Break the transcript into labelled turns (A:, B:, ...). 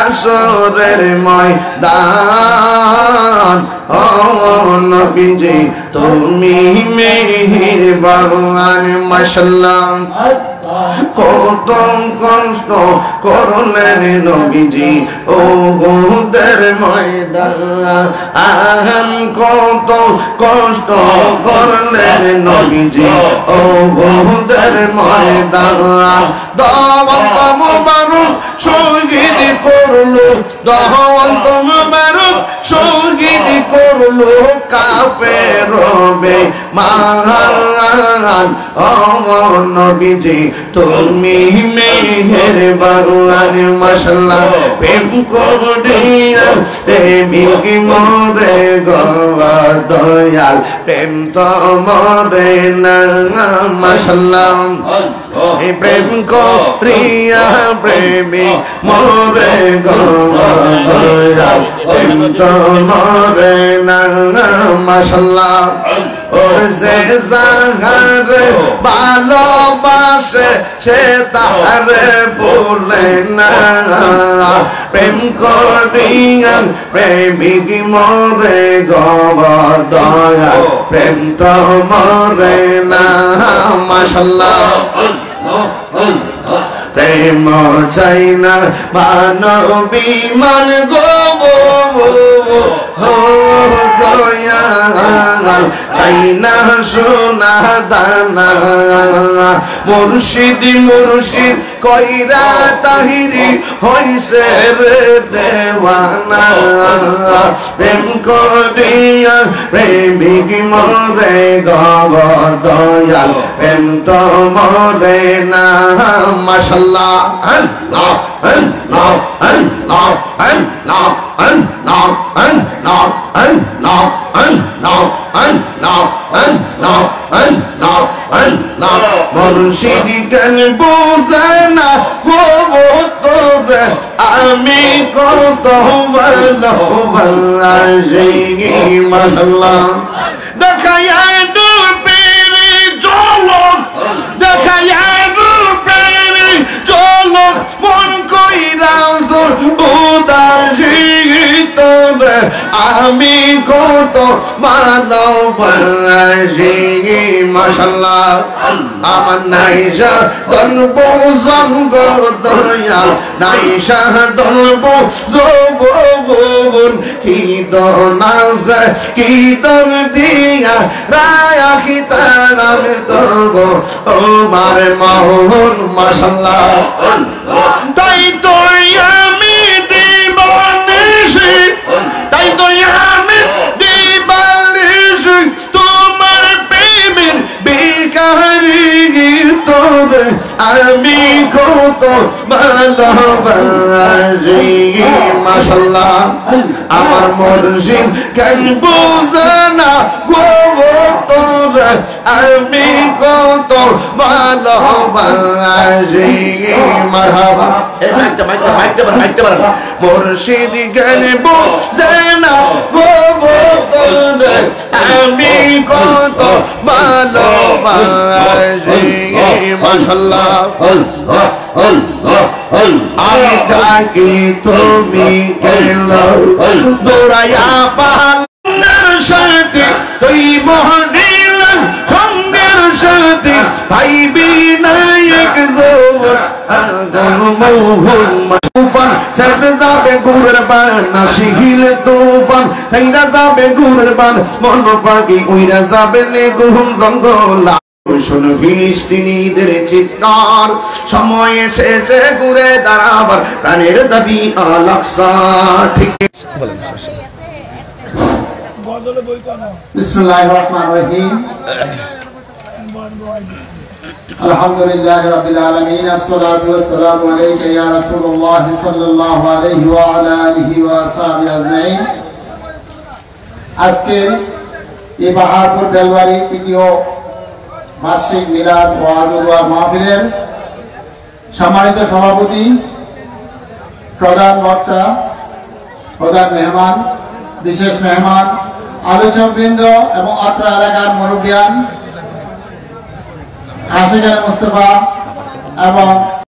A: হাসরের ময়দান ও নবীজি তুমি মেহেরবান মাশাআল্লাহ কত কষ্ট করলেন নবীজি উহুদের ময়দান কত কষ্ট করলেন নবীজি উহুদের ময়দান দাওয়াত মুবারক শহীদ করলো দাওয়াত মুবারক শহীদ করলো কাফের বেঈমান ও নবীজি তুমি মেহেরবান মাশাআল্লাহ প্রেম করিয়া প্রেমিক মরে গো দয়াল প্রেম তো মরে না মাশাআল্লাহ এই প্রেম করিয়া প্রেমিক মরে গো দয়াল প্রেম তো মরে না মাশাআল্লাহ ওর যে জাহার ভালোবাসে সে তারে বলে না প্রেম করিয়া প্রেমিক মরে গো দয়াল প্রেম তো মরে না মাশাআল্লাহ প্রেম চাই না মানবী মান গো দয়াল চাই না সোনা দানা মুর্শিদ মুর্শিদ কইরা তাহিরি হইছে রে দেওয়ানা প্রেম করিয়া প্রেমিক মরে গো দয়াল প্রেম তো মরে না মাশাআল্লাহ আল্লাহ আল্লাহ আল্লাহ আল্লাহ আল্লাহ আল্লাহ আল্লাহ আল্লাহ আল্লাহ আল্লাহ আল্লাহ আল্লাহ মুর্শিদ কেন বুঝে না গো তোরে আমি কত ভালোবাসি মাশাআল্লাহ দেখায়া ডুবের জলক দেখায়া ডুবের জলক মন কইরা উদাসী তোরে আমি কত ভালোবাসি মাশাআল্লাহ আমার নাইশা দনব জঙ্গ দয়াল নাইশা দনব জবন কি দনাজ কি দম দিয়া রায়া কি তারাম তো আমার মোহন মাশাআল্লাহ তাই তো আমি দিবানিশি তাই তো আমি দিবানিশি তোমার প্রেমের বেকারি তোরে আমি কত ভালোবাসি মাশাআল্লাহ আমার মুর্শিদ কেন বুঝে না গো তোরে আমি কত ভালোবাসি মারহাবা মুর্শিদ কেন বুঝে না গো তোরে আমি কত ভালোবাসি মাশাআল্লাহ আমি ডাকি তুমি কেন দৌড়াইয়া পাহাড়ের সাথে তুই মোহনীল সঙ্গের সাথে ভাইবি নায়ক মোহন তুফান সেটা যাবে গুরের বান শিহিল তুফান সেইটা যাবে গুরের বান মন পাখি উইরা যাবে নে গুম জঙ্গল শোনো ফিলিস্তিনিদের চিৎকার সময় এসেছে ঘুরে দাঁড়াবার প্রাণের দাবি আল-আকসা ঠিক
B: বিসমিল্লাহির রহমানির রহিম আলহামদুলিল্লাহি রাব্বিল আলামিন আসসালাতু ওয়াসসালামু আলাইকা ইয়া রাসূলুল্লাহ সাল্লাল্লাহু আলাইহি ওয়া আলা আলিহি ওয়া আসহাবিহি আজমাইন আজকে এই বাহারপুর বেলবাড়ি তৃতীয় মাসিক মিলাদ ওয়াজ ও দোয়া মাহফিলের সম্মানিত সভাপতি প্রধান বক্তা প্রধান মেহমান বিশেষ মেহমান আলোচকবৃন্দ এবং অত্র এলাকার মুরব্বিয়ান আশিকানে মুস্তাফা এবং